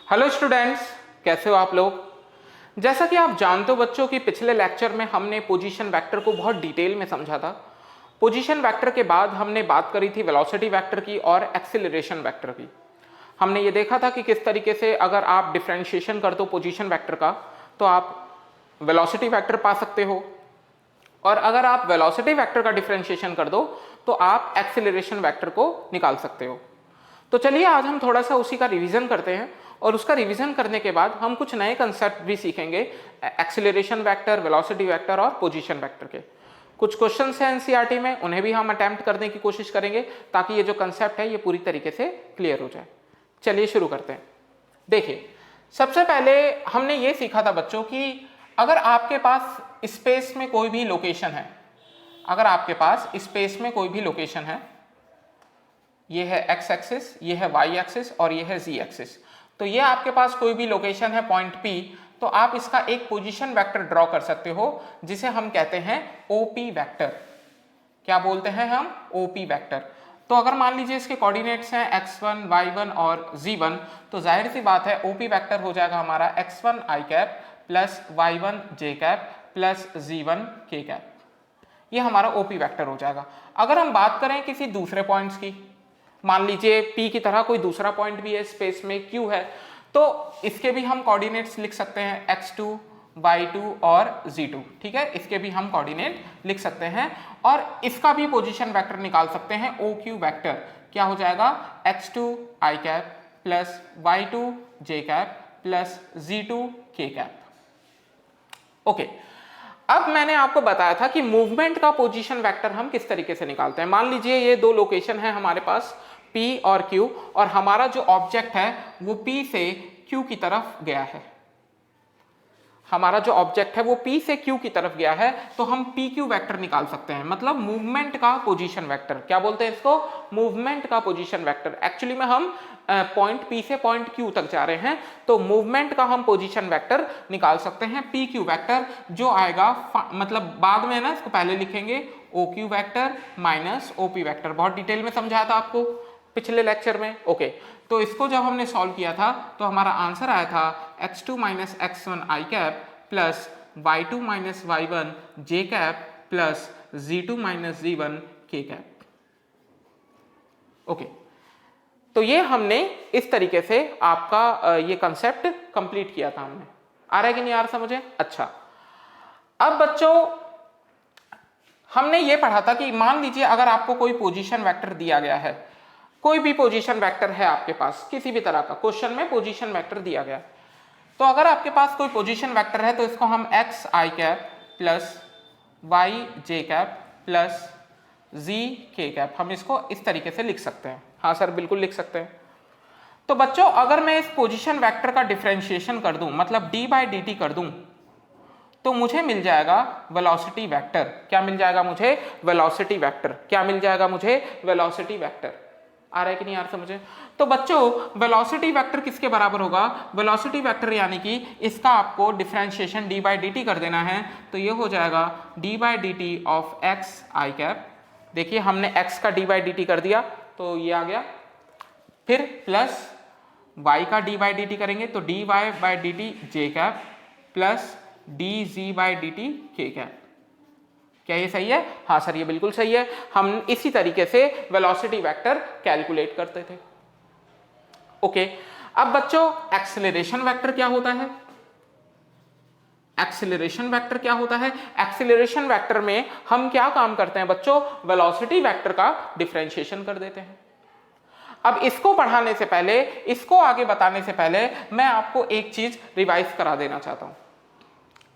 Hello students, कैसे हो आप लोग। जैसा कि आप जानते हो बच्चों कि पिछले लेक्चर में हमने पोजीशन वेक्टर को बहुत डिटेल में समझा था। पोजीशन वेक्टर के बाद हमने बात करी थी वेलोसिटी वेक्टर की और एक्सीलरेशन वेक्टर की। हमने ये देखा था कि किस तरीके से अगर आप डिफरेंशिएशन कर दो पोजीशन वेक्टर का तो आप वेलोसिटी वेक्टर पा सकते हो, और अगर आप वेलोसिटी वेक्टर का डिफरेंशिएशन कर दो तो आप एक्सीलरेशन वेक्टर को निकाल सकते हो। तो चलिए आज हम थोड़ा सा उसी का रिवीजन करते हैं, और उसका रिवीजन करने के बाद हम कुछ नए कंसेप्ट भी सीखेंगे एक्सीलरेशन वेक्टर, वेलोसिटी वेक्टर और पोजीशन वेक्टर के। कुछ क्वेश्चंस हैं एनसीईआरटी में, उन्हें भी हम अटेम्प्ट करने की कोशिश करेंगे ताकि ये जो कंसेप्ट है ये पूरी तरीके से क्लियर हो जाए। चलिए शुरू करते हैं। देखिए, सबसे पहले हमने ये सीखा था बच्चों कि अगर आपके पास स्पेस में कोई भी लोकेशन है, अगर आपके पास स्पेस में कोई भी लोकेशन है, ये है एक्स एक्सिस, ये है वाई एक्सिस और ये है जी एक्सिस, तो ये आपके पास कोई भी लोकेशन है पॉइंट P, तो आप इसका एक पोजीशन वेक्टर ड्रॉ कर सकते हो जिसे हम कहते हैं OP वेक्टर। क्या बोलते हैं हम? OP vector. तो अगर मान लीजिए इसके कोऑर्डिनेट्स हैं x1, y1 और z1, तो जाहिर सी बात है OP वेक्टर हो जाएगा हमारा x1 i cap plus y1 j cap plus z1 k cap. ये हमारा OP वेक्टर हो जाएगा। अगर हम बात करें किसी दूसरे पॉइंट्स की, मान लीजिए P की तरह कोई दूसरा पॉइंट भी है स्पेस में Q है, तो इसके भी हम कोऑर्डिनेट्स लिख सकते हैं x2, y2 और z2। ठीक है, इसके भी हम कोऑर्डिनेट लिख सकते हैं और इसका भी पोजीशन वेक्टर निकाल सकते हैं OQ वेक्टर। क्या हो जाएगा? x2 i cap plus y2 j cap plus z2 k cap. Okay, अब मैंने आपको बताया था कि मूवमेंट का पोजीशन वेक्टर हम किस तरीके से निकालते हैं। मान लीजिए ये दो लोकेशन है हमारे पास P और Q, और हमारा जो ऑब्जेक्ट है वो P से Q की तरफ गया है। हमारा जो ऑब्जेक्ट है वो P से Q की तरफ गया है, तो हम PQ वेक्टर निकाल सकते हैं, मतलब मूवमेंट का पोजीशन वेक्टर। क्या बोलते हैं इसको? मूवमेंट का पोजीशन वेक्टर। एक्चुअली में हम पॉइंट P से पॉइंट Q तक जा रहे हैं, तो मूवमेंट का हम पोजीशन वेक्टर निकाल सकते हैं PQ वेक्टर, जो आएगा मतलब बाद में ना इसको पहले लिखेंगे OQ vector minus OP vector. बहुत डिटेल में समझाया था आपको पिछले लेक्चर में। ओके, तो इसको जब हमने सॉल्व किया था तो हमारा आंसर आया था x2 minus x1 i cap plus y2 minus y1 j cap plus z2 minus z1 k cap. Okay, तो ये हमने इस तरीके से आपका ये कंसेप्ट कंप्लीट किया था हमने। आ रहा है कि नहीं आ रहा समझे? अच्छा, अब बच्चों हमने ये पढ़ा था कि मान लीजिए अगर आपको कोई पोजीशन वेक्टर दिया गया है, कोई भी पोजीशन वेक्टर है आपके पास, किसी भी तरह का क्वेश्चन में पोजीशन वेक्टर दिया गया, तो अगर आपके पास कोई पोजीशन वेक्टर है तो इसको हम x i cap plus y j cap plus z k cap, हम इसको इस तरीके से लिख सकते हैं। हाँ सर, बिल्कुल लिख सकते हैं। तो बच्चों अगर मैं इस पोजीशन वेक्टर का डिफरेंशिएशन कर दूं, मतलब d बाई dt कर दूं, तो मुझे मिल जाएगा वेलोसिटी वेक्टर। क्या मिल जाएगा मुझे? Velocity vector. क्या मिल जाएगा मुझे? Velocity vector. आ रहा है कि नहीं आ रहा समझे? तो बच्चों वेलोसिटी वेक्टर किसके बराबर होगा? वेलोसिटी वेक्टर यानी कि इसका आपको डिफरेंशिएशन d बाई dt कर देना है, तो ये हो जाएगा d by dt of x i cap. देखिए हमने x का d बाई dt कर दिया तो ये आ गया, फिर प्लस y का d बाई dt करेंगे तो dy by dt j cap plus dz by dt k cap. क्या ये सही है? हाँ सर, ये बिल्कुल सही है। हम इसी तरीके से वेलोसिटी वेक्टर कैलकुलेट करते थे। ओके, अब बच्चों एक्सीलरेशन वेक्टर क्या होता है? एक्सीलरेशन वेक्टर क्या होता है? एक्सीलरेशन वेक्टर में हम क्या काम करते हैं बच्चों? वेलोसिटी वेक्टर का डिफरेंशिएशन कर देते हैं। अब इसको पढ़ाने से पहले, इसको आगे बताने से पहले मैं आपको एक चीज रिवाइज करा देना चाहता हूं।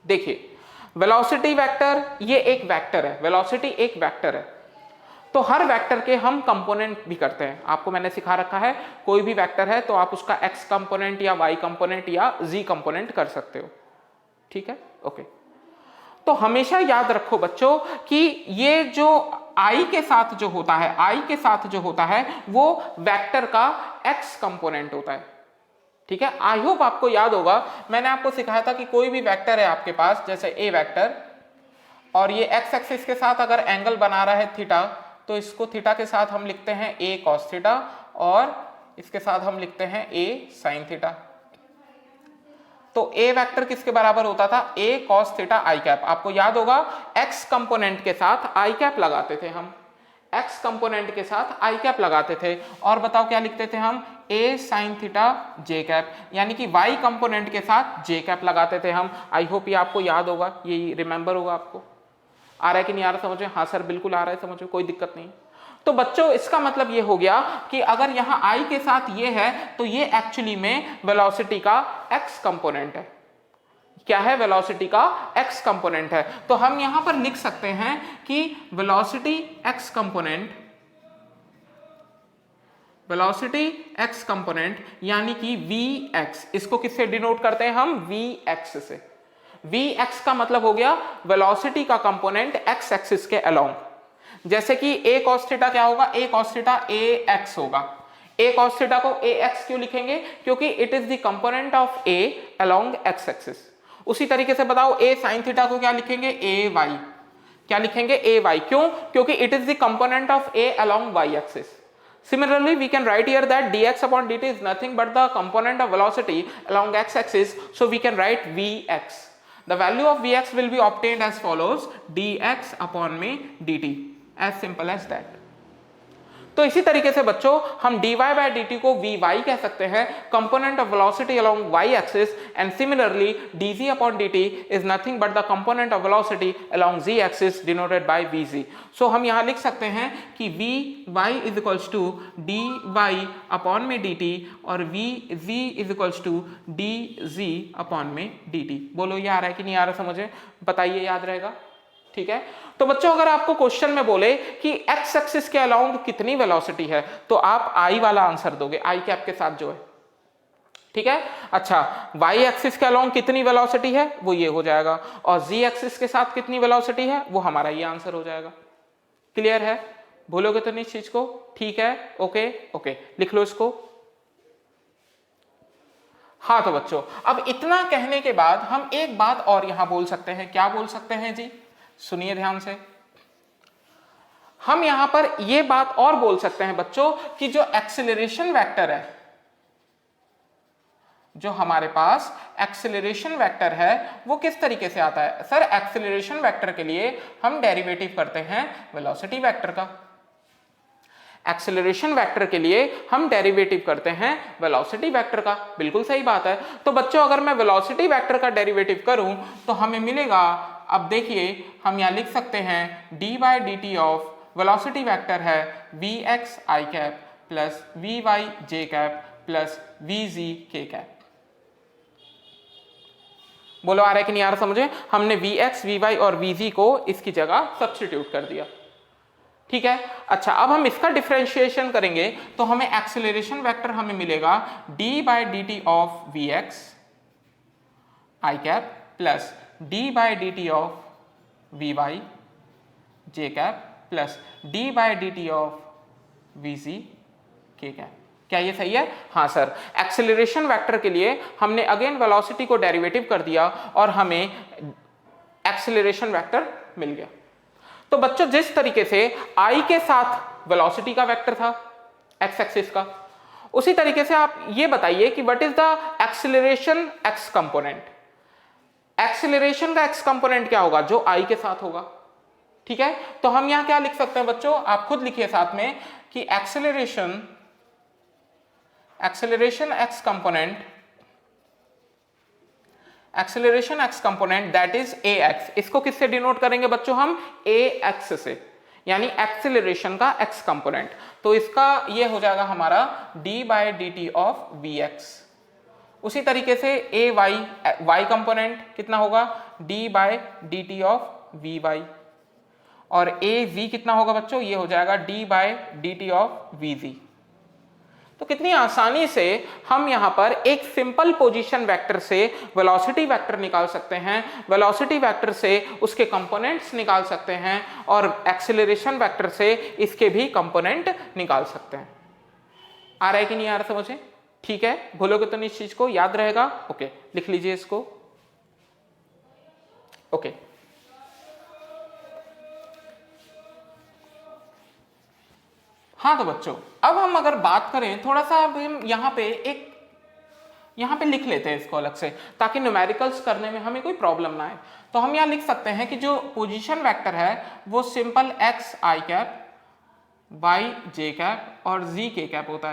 देखिए, वेलोसिटी वेक्टर ये एक वेक्टर है, वेलोसिटी एक वेक्टर है, तो हर वेक्टर के हम कंपोनेंट भी करते हैं। आपको मैंने सिखा रखा है, कोई भी वेक्टर है तो आप उसका x कंपोनेंट या y कंपोनेंट या z कंपोनेंट कर सकते हो। ठीक है, ओके। तो हमेशा याद रखो बच्चों कि ये जो i के साथ जो होता है, i के साथ जो होता है वो वेक्टर का x कंपोनेंट होता है। ठीक है, आई होप आपको याद होगा, मैंने आपको सिखाया था कि कोई भी वेक्टर है आपके पास, जैसे ए वेक्टर, और ये एक्स एक्सिस के साथ अगर एंगल बना रहा है थीटा, तो इसको थीटा के साथ हम लिखते हैं a cos थीटा और इसके साथ हम लिखते हैं a sin थीटा। तो ए वेक्टर किसके बराबर होता था, ए कॉस थीटा आई कैप। आपको याद होगा एक्स कंपोनेंट के साथ आई कैप लगाते थे हम, एक्स कंपोनेंट के साथ आई कैप लगाते थे, और बताओ क्या लिखते थे हम, ए साइन थीटा जे कैप, यानी कि वाई कंपोनेंट के साथ जे कैप लगाते थे हम। आई होप ये आपको याद होगा, ये रिमेंबर होगा आपको। आ रहा है कि नहीं आ रहा समझ में? हाँ सर बिल्कुल आ रहा है समझ में, कोई दिक्कत नहीं। तो बच्चों इसका मतलब ये हो गया कि अगर यहाँ आई के साथ ये है तो ये एक्चुअली में वेलोसिटी का एक्स कंपोनेंट है। क्या है, वेलोसिटी का एक्स कंपोनेंट है। तो हम यहां पर लिख सकते हैं कि velocity x component, velocity x component यानी कि Vx, इसको किससे डिनोट करते हैं हम, Vx से। Vx का मतलब हो गया वेलोसिटी का कंपोनेंट एक्स एक्सिस के अलोंग। जैसे कि a cos थीटा क्या होगा, a cos थीटा ax होगा। a cos थीटा को ax क्यों लिखेंगे, क्योंकि it is the component of a along x axis. उसी तरीके से बताओ a sin थीटा को क्या लिखेंगे, ay, क्या लिखेंगे, ay, क्यों, क्योंकि it is the component of a along y axis. Similarly, we can write here that dx upon dt is nothing but the component of velocity along x axis, so we can write vx. The value of vx will be obtained as follows, dx upon में dt, as simple as that. तो इसी तरीके से बच्चों हम dy by dt को vy कह सकते हैं, component of velocity along y axis, and similarly dz upon dt is nothing but the component of velocity along z axis denoted by vz. So हम यहां लिख सकते हैं कि vy is equals to dy upon में dt और vz is equals to dz upon में dt. बोलो ये आ रहा है कि नहीं आ रहा समझे, बताइए, याद रहेगा? ठीक है। तो बच्चों अगर आपको क्वेश्चन में बोले कि एक्स एक्सिस के अलोंग कितनी वेलोसिटी है तो आप आई वाला आंसर दोगे, आई कैप के साथ जो है, ठीक है। अच्छा, वाई एक्सिस के अलोंग कितनी वेलोसिटी है वो ये हो जाएगा, और जी एक्सिस के साथ कितनी वेलोसिटी है वो हमारा ये आंसर हो जाएगा। क्लियर है, भूलोगे तो नहीं इस चीज को? ठीक है, ओके ओके, लिख लो इसको। हाँ तो बच्चों अब इतना कहने के बाद हम एक बात और यहां बोल सकते हैं। क्या बोल सकते हैं जी, सुनिए ध्यान से। हम यहां पर यह बात और बोल सकते हैं बच्चों कि जो एक्सेलरेशन वेक्टर है, जो हमारे पास एक्सेलरेशन वेक्टर है वो किस तरीके से आता है। सर एक्सेलरेशन वेक्टर के लिए हम डेरिवेटिव करते हैं वेलोसिटी वेक्टर का। एक्सेलरेशन वेक्टर के लिए हम डेरिवेटिव करते हैं वेलोसिटी वेक्टर का। बिल्कुल सही बात है। तो बच्चों अगर मैं वेलोसिटी वेक्टर का डेरिवेटिव करूं तो हमें मिलेगा, अब देखिए हम यहां लिख सकते हैं d by d t of velocity vector है v x i cap plus v y j cap plus v z k cap. बोलो आ रहा है कि नहीं आ रहा समझे? हमने वी एक्स वी वाई और वी जी को इसकी जगह सब्स्टिट्यूट कर दिया, ठीक है। अच्छा अब हम इसका डिफरेंशिएशन करेंगे तो हमें एक्सेलरेशन वेक्टर हमें मिलेगा d by d t of v x i cap plus d by d t of v y j cap plus d by d t of v z k cap. क्या ये सही है? हाँ sir, acceleration vector के लिए हमने again velocity को derivative कर दिया और हमें एक्सेलरेशन वेक्टर मिल गया। तो बच्चों जिस तरीके से आई के साथ वेलोसिटी का वेक्टर था एक्स एक्सिस का, उसी तरीके से आप ये बताइए कि what is the acceleration x component. Acceleration का एक्स कंपोनेंट क्या होगा? जो आई के साथ होगा, ठीक है। तो हम यहां क्या लिख सकते हैं बच्चों, आप खुद लिखिए साथ में कि acceleration x component that is a x. इसको किससे डिनोट करेंगे बच्चों हम? ए एक्स से, यानी एक्सेलरेशन का एक्स कंपोनेंट। तो इसका ये हो जाएगा हमारा d by d t of v x. उसी तरीके से ए वाई कंपोनेंट कितना होगा? D by d t of v y. और ए वी कितना होगा बच्चों? ये हो जाएगा d by d t of v z. तो कितनी आसानी से हम यहां पर एक सिंपल पोजीशन वेक्टर से वेलोसिटी वेक्टर निकाल सकते हैं, वेलोसिटी वेक्टर से उसके कंपोनेंट्स निकाल सकते हैं और एक्सेलरेशन वेक्टर से इसके भी कंपोनेंट निकाल सकते हैं। आ रहा है कि नहीं आ रहा समझे? ठीक है, भूलोगे तो नहीं इस चीज को, याद रहेगा। ओके, लिख लीजिए इसको। ओके हाँ तो बच्चों अब हम अगर बात करें थोड़ा सा, अब हम यहाँ पे एक यहाँ पे लिख लेते हैं इसको अलग से ताकि न्यूमेरिकल्स करने में हमें कोई प्रॉब्लम ना आए। तो हम यहाँ लिख सकते हैं कि जो पोजीशन वेक्टर है वो simple x i cap Y j cap और जी के कैप होता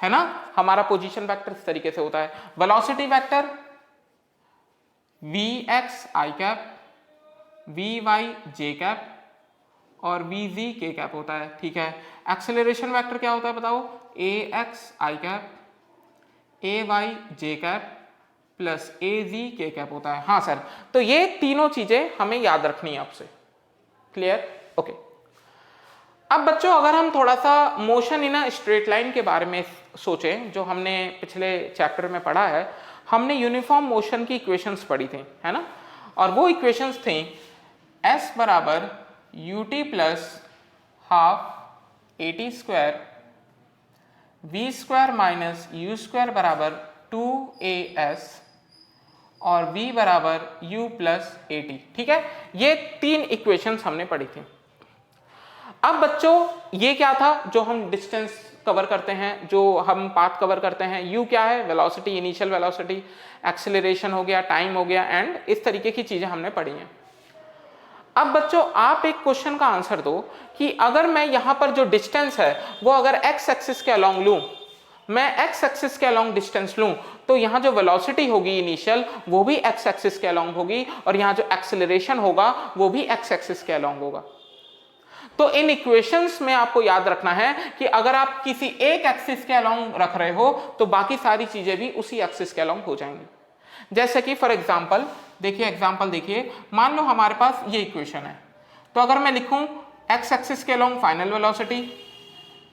है ना। हमारा पोजीशन वेक्टर इस तरीके से होता है। Velocity vector v x i cap v y j cap और वी जी के कैप होता है, ठीक है। एक्सेलरेशन वेक्टर क्या होता है बताओ, a x i cap a y j cap plus a z k cap होता है। हाँ सर, तो ये तीनों चीजें हमें याद रखनी है आपसे, क्लियर, ओके। अब बच्चों अगर हम थोड़ा सा motion in a straight line के बारे में सोचें, जो हमने पिछले चैप्टर में पढ़ा है, हमने यूनिफॉर्म मोशन की इक्वेशंस पढ़ी थी, है ना। और वो इक्वेशंस थी s बराबर ut plus half a t square v square minus u square बराबर 2as और v बराबर u प्लस ए टी, ठीक है। ये तीन इक्वेशंस हमने पढ़ी थी। अब बच्चों ये क्या था, जो हम डिस्टेंस कवर करते हैं, जो हम पाथ कवर करते हैं, u क्या है, वेलोसिटी, इनिशियल वेलोसिटी, एक्सेलरेशन हो गया, टाइम हो गया, एंड इस तरीके की चीजें हमने पढ़ी हैं। अब बच्चों आप एक क्वेश्चन का आंसर दो कि अगर मैं यहां पर जो डिस्टेंस है वो अगर x एक्सिस के अलोंग लूं, मैं x एक्सिस के अलोंग डिस्टेंस लूं, तो यहाँ जो वेलोसिटी होगी इनिशियल वो भी x एक्सिस के अलोंग होगी और यहाँ जो एक्सेलरेशन होगा वो भी x एक्सिस के अलोंग होगा। तो इन इक्वेशंस में आपको याद रखना है कि अगर आप किसी एक एक्सिस के अलोंग रख रहे हो तो बाकी सारी चीजें भी उसी एक्सिस के अलोंग हो जाएंगी। जैसे कि फॉर एग्जांपल देखिए, एग्जांपल देखिए, मान लो हमारे पास ये इक्वेशन है, तो अगर मैं लिखूं x एक्सिस के along final velocity,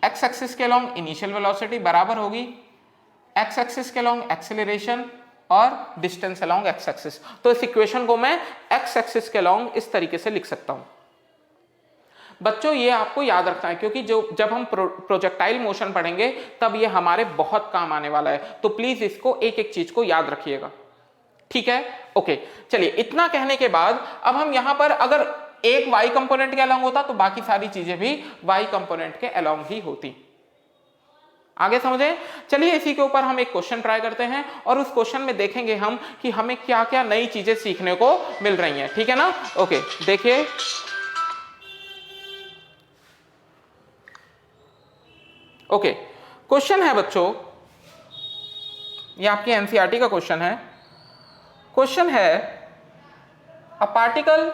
x axis के अलोंग इनिशियल वेलोसिटी बराबर होगी x एक्सिस के अलोंग एक्सेलरेशन और डिस्टेंस अलोंग x एक्सिस। तो इस इक्वेशन को मैं x एक्सिस के अलोंग इस तरीके से लिख सकता हूं। बच्चों ये आपको याद रखना है क्योंकि जब हम प्रोजेक्टाइल मोशन पढ़ेंगे तब ये हमारे बहुत काम आने वाला है, तो प्लीज इसको एक एक चीज को याद रखिएगा, ठीक है, ओके। चलिए इतना कहने के बाद अब हम यहां पर अगर एक y कंपोनेंट के अलोंग होता तो बाकी सारी चीजें भी y कंपोनेंट के अलोंग ही होती। आगे समझे? चलिए इसी के ऊपर हम एक क्वेश्चन ट्राई करते हैं और उस क्वेश्चन में देखेंगे हम कि हमें क्या क्या नई चीजें सीखने को मिल रही हैं, ठीक है ना। ओके देखिए, ओके क्वेश्चन है बच्चों, ये आपकी एनसीईआरटी का क्वेश्चन है। क्वेश्चन है a particle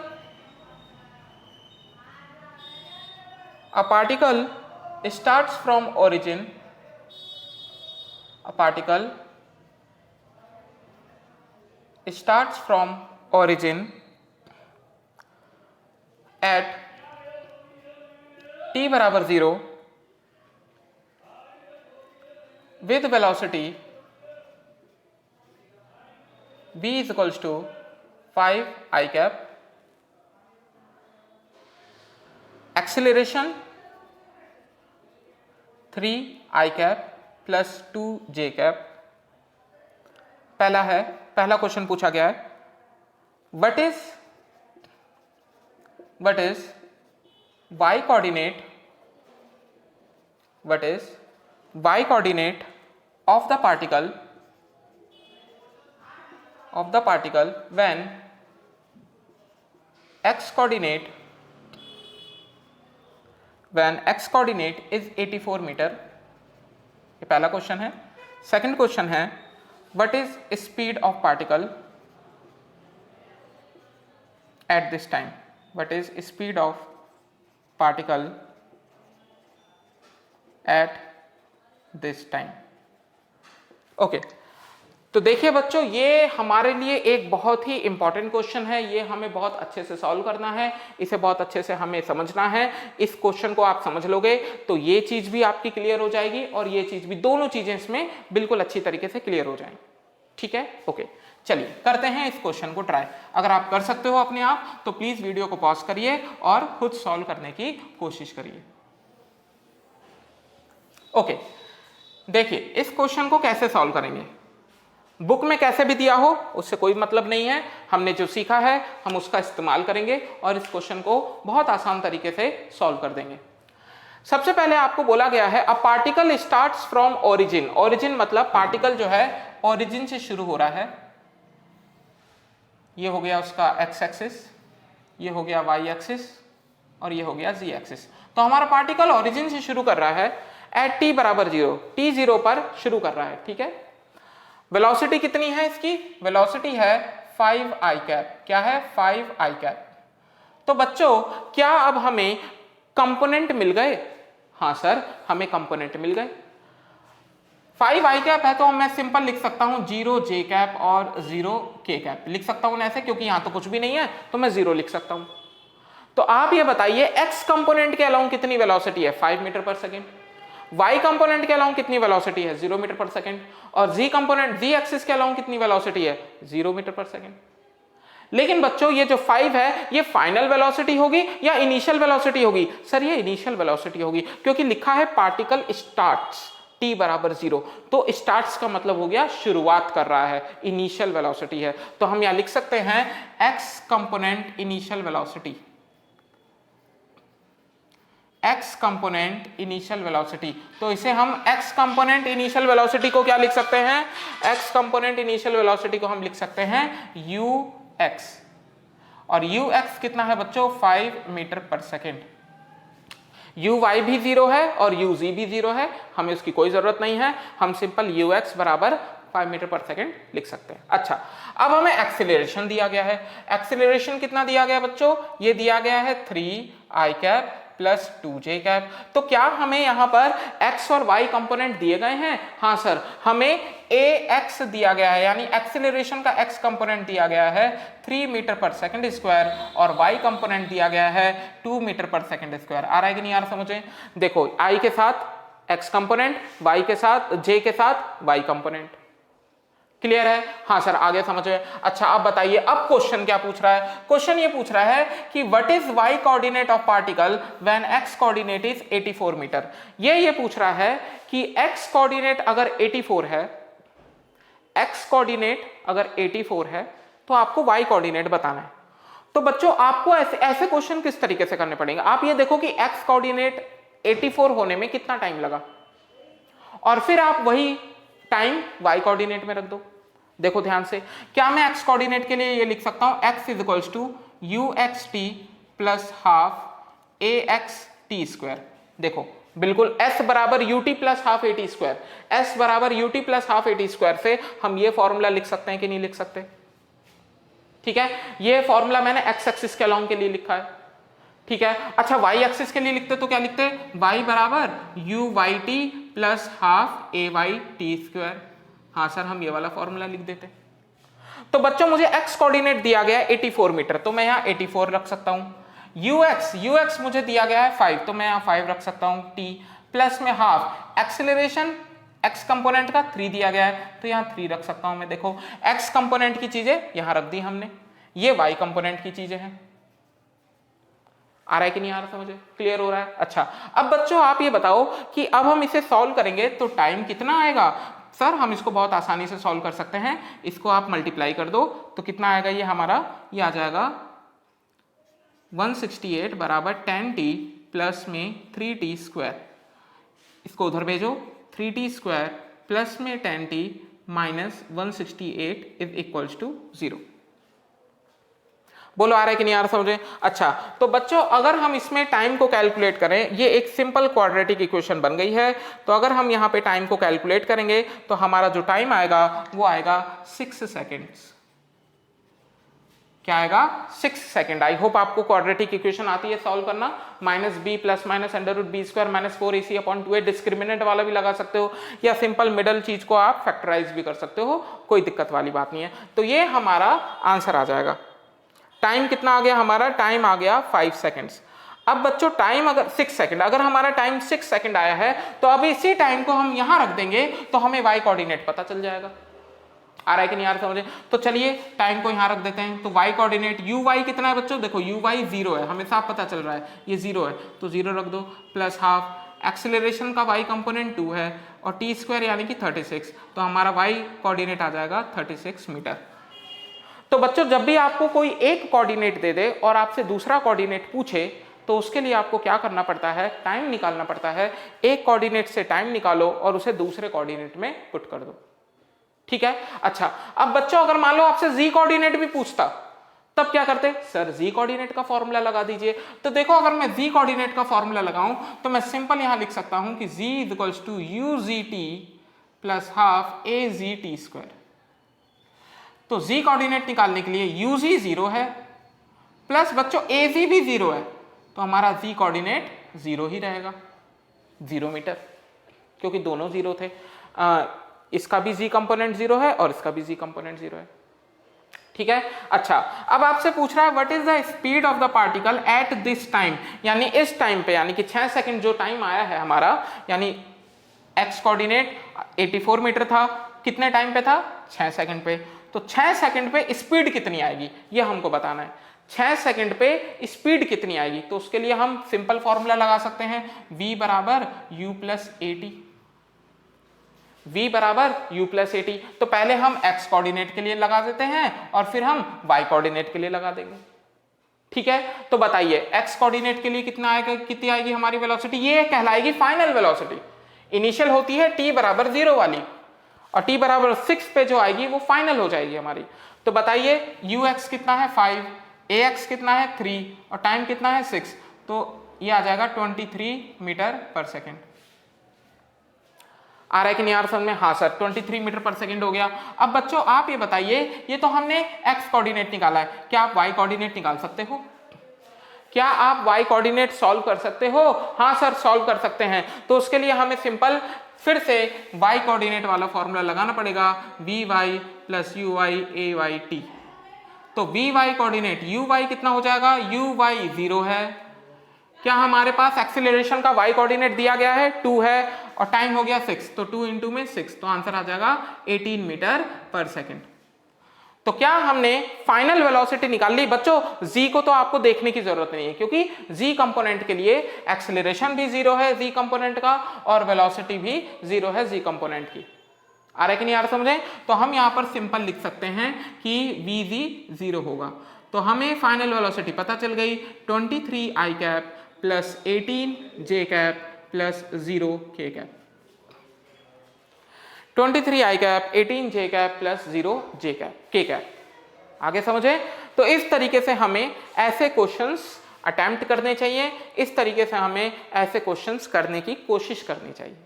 starts from origin, a particle starts from origin at t बराबर 0 with velocity v is equals to 5 I cap, acceleration 3 I cap plus 2 j cap. पहला question पूछा गया है what is y coordinate of the particle when x coordinate is 84 metre. ये पहला question है। Second question है what is speed of particle at this time, what is speed of particle at this time. Okay, तो देखिए बच्चों ये हमारे लिए एक बहुत ही इंपॉर्टेंट क्वेश्चन है, ये हमें बहुत अच्छे से सॉल्व करना है, इसे बहुत अच्छे से हमें समझना है। इस क्वेश्चन को आप समझ लोगे तो ये चीज भी आपकी क्लियर हो जाएगी और ये चीज भी, दोनों चीजें इसमें बिल्कुल अच्छी तरीके से क्लियर हो जाएंगी, ठीक है, ओके। चलिए करते हैं इस क्वेश्चन को ट्राई। अगर आप कर सकते हो अपने आप तो प्लीज वीडियो को पॉज करिए और खुद सॉल्व करने की कोशिश करिए। ओके देखिए इस क्वेश्चन को कैसे सॉल्व करेंगे, बुक में कैसे भी दिया हो उससे कोई मतलब नहीं है, हमने जो सीखा है हम उसका इस्तेमाल करेंगे और इस क्वेश्चन को बहुत आसान तरीके से सॉल्व कर देंगे। सबसे पहले आपको बोला गया है a particle starts from origin. Origin मतलब पार्टिकल जो है ओरिजिन से शुरू हो रहा है, ये हो गया उसका एक्स एक्सिस, ये हो गया वाई एक्सिस और ये हो गया जी एक्सिस। तो हमारा पार्टिकल ओरिजिन से शुरू कर रहा है एट टी बराबर 0, टी 0 पर शुरू कर रहा है, ठीक है। वेलोसिटी कितनी है इसकी? वेलोसिटी है 5 आई कैप। क्या है? 5 आई कैप। तो बच्चों क्या अब हमें कंपोनेंट मिल गए? हाँ सर, हमें कंपोनेंट मिल गए। 5 आई कैप है तो मैं सिंपल लिख सकता हूं 0 जे कैप और 0 के कैप लिख सकता हूं ऐसे, क्योंकि यहां तो कुछ भी नहीं है तो मैं 0 लिख सकता हूं। तो आप ये बताइए एक्स कंपोनेंट के अलाउंग कितनी वेलोसिटी है? 5 मीटर पर सेकेंड। वाई कंपोनेंट के अलाउंग कितनी वेलोसिटी है? 0 मीटर पर सेकेंड। और जी कंपोनेंट, जी एक्सिस के अलाउंग कितनी वेलोसिटी है? 0 मीटर पर सेकेंड। लेकिन बच्चों ये जो 5 है ये फाइनल वेलोसिटी होगी या इनिशियल वेलोसिटी होगी? सर ये इनिशियल वेलोसिटी होगी, क्योंकि लिखा है पार्टिकल स्टार्ट्स t बराबर 0, तो स्टार्ट्स का मतलब हो गया शुरुआत कर रहा है, इनिशियल वेलोसिटी है। तो हम यहां लिख सकते हैं x component initial velocity, x component initial velocity. तो इसे हम x कंपोनेंट इनिशियल वेलोसिटी को क्या लिख सकते हैं? x कंपोनेंट इनिशियल वेलोसिटी को हम लिख सकते हैं ux, और ux कितना है बच्चों? 5 मीटर पर सेकेंड। uy भी 0 है और uz भी 0 है, हमें उसकी कोई जरूरत नहीं है, हम सिंपल ux बराबर 5 मीटर पर सेकेंड लिख सकते हैं। अच्छा, अब हमें एक्सीलरेशन दिया गया है। एक्सीलरेशन कितना दिया गया बच्चों? ये दिया गया है 3 आई कैप प्लस 2 जे कैप। तो क्या हमें यहाँ पर x और y कंपोनेंट दिए गए हैं? हाँ सर, हमें ax दिया गया है, यानी एक्सीलरेशन का x कंपोनेंट दिया गया है 3 मीटर पर सेकंड स्क्वायर और y कंपोनेंट दिया गया है 2 मीटर पर सेकंड स्क्वायर। आ रहा है कि नहीं आ रहा समझे? देखो i के साथ x कंपोनेंट, y के साथ, j के साथ y कंपोनेंट। क्लियर है? हाँ सर, आगे समझे। अच्छा अब बताइए, अब क्वेश्चन क्या पूछ रहा है? क्वेश्चन ये पूछ रहा है कि what is y coordinate of particle when x coordinate is 84 metre. ये पूछ रहा है कि x कोऑर्डिनेट अगर 84 है, x कोऑर्डिनेट अगर 84 है तो आपको y कोऑर्डिनेट बताना है। तो बच्चों आपको ऐसे क्वेश्चन किस तरीके से करने पड़ेंगे? आप ये देखो कि x कोऑर्डिनेट 84 होने में कितना टाइम लगा, और फिर आप वही टाइम y कोऑर्डिनेट में रख दो। देखो ध्यान से, क्या मैं x कोऑर्डिनेट के लिए ये लिख सकता हूं x is equals to uxt plus half ax t square. देखो बिल्कुल s बराबर ut plus half a t square, s बराबर ut plus half a t square से हम ये फॉर्मूला लिख सकते हैं कि नहीं लिख सकते? ठीक है, ये फॉर्मूला मैंने x एक्सिस के अलोंग के लिए लिखा है, ठीक है। अच्छा y एक्सिस के लिए लिखते तो क्या लिखते? y बराबर uyt plus half ay t square. हाँ सर, हम ये वाला फॉर्मूला लिख देते। तो बच्चों मुझे x कोऑर्डिनेट दिया गया है 84 मीटर, तो मैं यहाँ 84 रख सकता हूँ। ux मुझे दिया गया है 5, तो मैं यहाँ 5 रख सकता हूँ। t प्लस में हाफ, एक्सेलरेशन x कंपोनेंट का 3 दिया गया है तो यहाँ 3 रख सकता हूँ मैं। देखो x कंपोनेंट की चीजें यहाँ रख दी हमने, ये y कंपोनेंट की चीजें हैं। आ रहा है कि नहीं आ रहा समझे? क्लियर हो रहा है? अच्छा अब बच्चों आप ये बताओ कि अब हम इसे सॉल्व करेंगे तो टाइम कितना आएगा? सर हम इसको बहुत आसानी से सॉल्व कर सकते हैं, इसको आप मल्टीप्लाई कर दो तो कितना आएगा? ये हमारा ये आ जाएगा 168 बराबर 10t प्लस में 3t स्क्वायर। इसको उधर भेजो, 3t स्क्वायर प्लस में 10t minus 168 is equals to 0। बोलो आ रहा है कि नहीं आ रहा समझे? अच्छा तो बच्चों अगर हम इसमें टाइम को कैलकुलेट करें, ये एक सिंपल क्वाड्रेटिक इक्वेशन बन गई है, तो अगर हम यहाँ पे टाइम को कैलकुलेट करेंगे तो हमारा जो टाइम आएगा वो आएगा 6 सेकेंड्स। क्या आएगा? 6 सेकेंड। आई होप आपको क्वाड्रेटिक इक्वेशन आती है सॉल्व करना। Minus b plus minus under root b square minus 4ac upon 2a, discriminant वाला भी लगा सकते हो या सिंपल मिडल चीज को आप फैक्टराइज भी कर सकते हो, कोई दिक्कत वाली बात नहीं है। तो ये हमारा आंसर आ जाएगा। टाइम कितना आ गया हमारा? टाइम आ गया 5 सेकेंड्स। अब बच्चों टाइम अगर 6 सेकंड, अगर हमारा टाइम 6 सेकंड आया है तो अब इसी टाइम को हम यहां रख देंगे तो हमें y कोऑर्डिनेट पता चल जाएगा। आ रहा है कि नहीं आ रहा समझे? तो चलिए टाइम को यहां रख देते हैं। तो y कोऑर्डिनेट uy कितना है बच्चों? देखो uy 0 है, हमें साफ पता चल रहा है ये 0 है, तो 0 रख दो प्लस हाफ एक्सेलरेशन का y कंपोनेंट 2 है और t स्क्वायर यानी कि 36, तो हमारा y कोऑर्डिनेट आ जाएगा 36 मीटर। तो बच्चों जब भी आपको कोई एक कोऑर्डिनेट दे दे और आपसे दूसरा कोऑर्डिनेट पूछे तो उसके लिए आपको क्या करना पड़ता है? टाइम निकालना पड़ता है। एक कोऑर्डिनेट से टाइम निकालो और उसे दूसरे कोऑर्डिनेट में पुट कर दो। ठीक है। अच्छा, अब बच्चों अगर मान लो आपसे जी कोऑर्डिनेट भी पूछता तब क्या करते? सर जी कोऑर्डिनेट का फॉर्मूला लगा दीजिए। तो देखो अगर मैं जी कोऑर्डिनेट का फॉर्मूला लगाऊं तो मैं सिंपल यहां लिख सकता हूं कि z equals to u z t plus half a z t square. तो z कोऑर्डिनेट निकालने के लिए यू जी 0 है प्लस बच्चों ए जी भी 0 है, तो हमारा z कोऑर्डिनेट 0 ही रहेगा, 0 मीटर, क्योंकि दोनों 0 थे। इसका भी z कंपोनेंट 0 है और इसका भी z कंपोनेंट 0 है, ठीक है। अच्छा, अब आपसे पूछ रहा है what is the speed of the particle at this time, यानी इस टाइम पे, यानी कि 6 सेकंड जो टाइम आया है हमारा, यानी x कोऑर्डिनेट 84 मीटर था, कितने टाइम पे था? 6 सेकंड पे। तो 6 सेकंड पे स्पीड कितनी आएगी ये हमको बताना है। 6 सेकंड पे स्पीड कितनी आएगी, तो उसके लिए हम सिंपल फॉर्मूला लगा सकते हैं, v बराबर u plus A T, v बराबर u प्लस ए टी। तो पहले हम x कोऑर्डिनेट के लिए लगा देते हैं और फिर हम y कोऑर्डिनेट के लिए लगा देंगे, ठीक है। तो बताइए x कोऑर्डिनेट के लिए कितना आएगा, कितनी आएगी हमारी वेलोसिटी? ये कहलाएगी फाइनल वेलोसिटी। इनिशियल होती है t बराबर 0 वाली और t बराबर 6 पे जो आएगी वो फाइनल हो जाएगी हमारी। तो बताइए ux कितना है 5, ax कितना है 3 और टाइम कितना है 6, तो ये आ जाएगा 23 मीटर पर सेकेंड। आ रहा है कि नहीं यार समझ में? हाँ सर, 23 मीटर पर सेकेंड हो गया। अब बच्चों आप ये बताइए, ये तो हमने x कोऑर्डिनेट निकाला है, क्या आप y कोऑर्डिनेट निकाल सकते हो? क्या आप y कोऑर्डिनेट सॉल्व कर सकते हो? हाँ सर सॉल्व कर सकते हैं। तो उसके लिए हमें सिंपल फिर से y कोऑर्डिनेट वाला फॉर्मूला लगाना पड़ेगा, vy plus u y a y t. तो vy कोऑर्डिनेट uy कितना हो जाएगा? uy 0 है। क्या हमारे पास एक्सीलरेशन का y कोऑर्डिनेट दिया गया है? 2 है और टाइम हो गया 6, तो 2 इंटू में 6, तो आंसर आ जाएगा 18 मीटर पर सेकेंड। तो क्या हमने फाइनल वेलोसिटी निकाल ली? बच्चों z को तो आपको देखने की जरूरत नहीं है, क्योंकि z कंपोनेंट के लिए एक्सीलरेशन भी 0 है z कंपोनेंट का और वेलोसिटी भी 0 है z कंपोनेंट की। आ रहा है कि नहीं यार समझे? तो हम यहाँ पर सिंपल लिख सकते हैं कि vz 0 होगा। तो हमें फाइनल वेलोसिटी पता चल गई, 23 i cap plus 18 j cap plus 0 k cap. 23 i cap 18 j cap plus 0 j cap k cap. आगे समझे? तो इस तरीके से हमें ऐसे क्वेश्चंस अटेम्प्ट करने चाहिए, इस तरीके से हमें ऐसे क्वेश्चंस करने की कोशिश करनी चाहिए।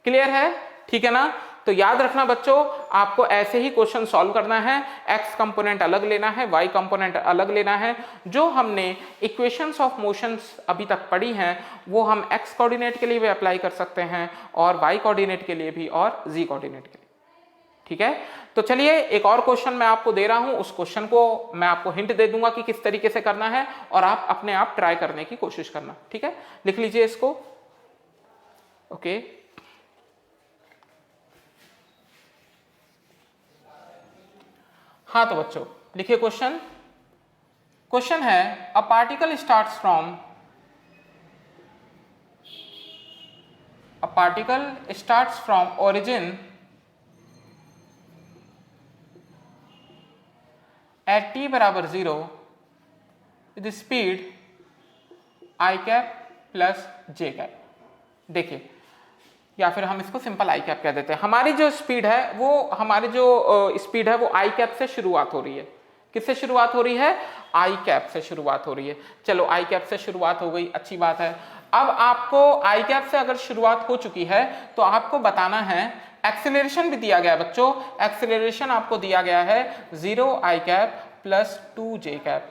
क्लियर है? ठीक है ना? तो याद रखना बच्चों, आपको ऐसे ही क्वेश्चन सॉल्व करना है, x कंपोनेंट अलग लेना है, y कंपोनेंट अलग लेना है। जो हमने इक्वेशंस ऑफ मोशंस अभी तक पढ़ी हैं वो हम x कोऑर्डिनेट के लिए भी अप्लाई कर सकते हैं और y कोऑर्डिनेट के लिए भी और z कोऑर्डिनेट के लिए, ठीक है। तो चलिए एक और क्वेश्चन मैं आपको दे रहा हूं, उस क्वेश्चन को मैं आपको हिंट दे दूंगा कि किस तरीके से करना है और आप अपने आप ट्राई करने की कोशिश करना, ठीक है। लिख लीजिए इसको, ओके। हाँ तो बच्चों लिखिए क्वेश्चन। क्वेश्चन है a particle starts from origin at t बराबर 0 with speed i cap plus j cap. देखिए, या फिर हम इसको सिंपल आई कैप कह देते हैं। हमारी जो स्पीड है वो आई कैप से शुरुआत हो रही है। किससे शुरुआत हो रही है? आई कैप से शुरुआत हो रही है। चलो आई कैप से शुरुआत हो गई, अच्छी बात है। अब आपको आई कैप से अगर शुरुआत हो चुकी है तो आपको बताना है, एक्सीलरेशन भी दिया गया है बच्चों, एक्सीलरेशन आपको दिया गया है 0 आई cap plus 2 j cap.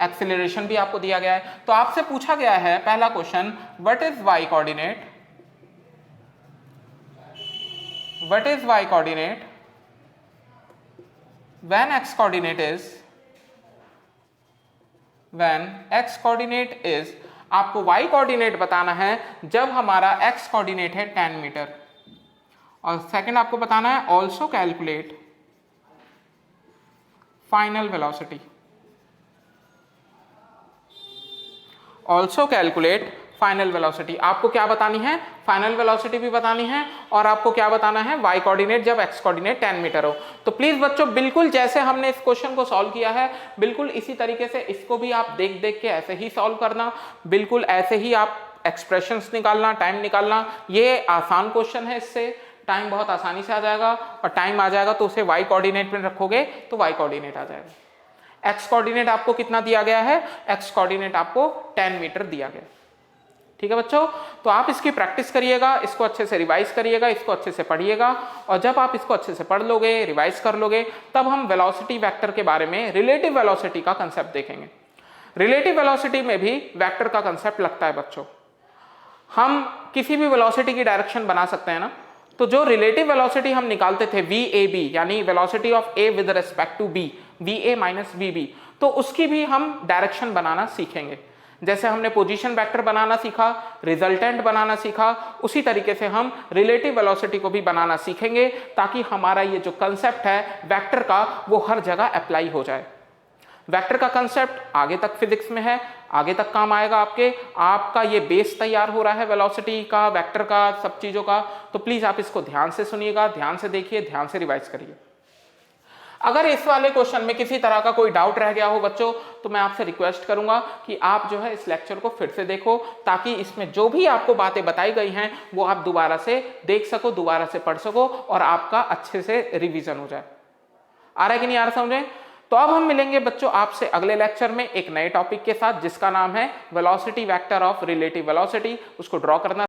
Acceleration भी आपको दिया गया है। तो आपसे पूछा गया है पहला question, what is y coordinate? What is y coordinate when x coordinate is आपको y कोऑर्डिनेट बताना है जब हमारा x कोऑर्डिनेट है 10 मीटर। और सेकंड आपको बताना है also calculate final velocity. Also calculate final velocity. आपको क्या बतानी है? फाइनल वेलोसिटी भी बतानी है और आपको क्या बताना है? y कोऑर्डिनेट जब x कोऑर्डिनेट 10 मीटर हो। तो प्लीज बच्चों बिल्कुल जैसे हमने इस क्वेश्चन को सॉल्व किया है बिल्कुल इसी तरीके से इसको भी आप देख देख के ऐसे ही सॉल्व करना, बिल्कुल ऐसे ही आप एक्सप्रेशंस निकालना, टाइम निकालना। ये आसान क्वेश्चन है, इससे टाइम बहुत आसानी से आ जाएगा, और टाइम आ जाएगा तो उसे y कोऑर्डिनेट में रखोगे तो y कोऑर्डिनेट आ जाएगा। x कोऑर्डिनेट आपको कितना दिया गया है, x कोऑर्डिनेट आपको 10 मीटर दिया गया। ठीक है बच्चों, तो आप इसकी प्रैक्टिस करिएगा, इसको अच्छे से रिवाइज करिएगा, इसको अच्छे से पढ़िएगा, और जब आप इसको अच्छे से पढ़ लोगे, रिवाइज कर लोगे, तब हम वेलोसिटी वेक्टर के बारे में रिलेटिव वेलोसिटी का कंसेप्ट देखेंगे। रिलेटिव वेलोसिटी में भी वेक्टर का कंसेप्ट लगता है बच्चों। हम किसी भी वेलोसिटी की डायरेक्शन बना सकते हैं ना, तो जो रिलेटिव वेलोसिटी हम निकालते थे VAB, यानी velocity of A with respect to B, VA minus VB, तो उसकी भी हम डायरेक्शन बनाना सीखेंगे। जैसे हमने पोजीशन वेक्टर बनाना सीखा, रिजल्टेंट बनाना सीखा, उसी तरीके से हम रिलेटिव वेलोसिटी को भी बनाना सीखेंगे, ताकि हमारा ये जो कंसेप्ट है वेक्टर का वो हर जगह अप्लाई हो जाए। वेक्टर का कंसेप्ट आगे तक फिजिक्स में है, आगे तक काम आएगा आपके। आपका ये बेस तैयार हो रहा है वेलोसिटी का, वेक्टर का, सब चीजों का, तो प्लीज आप इसको ध्यान से सुनिएगा, ध्यान से देखिए, ध्यान से रिवाइज करिए। अगर इस वाले क्वेश्चन में किसी तरह का कोई डाउट रह गया हो बच्चों, तो मैं आपसे रिक्वेस्ट करूंगा कि आप जो है इस लेक्चर को फिर से देखो, ताकि इसमें जो भी आपको बातें बताई गई हैं वो आप दोबारा से देख सको, दोबारा से पढ़ सको, और आपका अच्छे से रिवीजन हो जाए। आ रहा है कि नहीं आ रहा समझे? तो अब हम मिलेंगे बच्चों आपसे अगले लेक्चर में एक नए टॉपिक के साथ, जिसका नाम है velocity vector of relative velocity. उसको ड्रॉ करना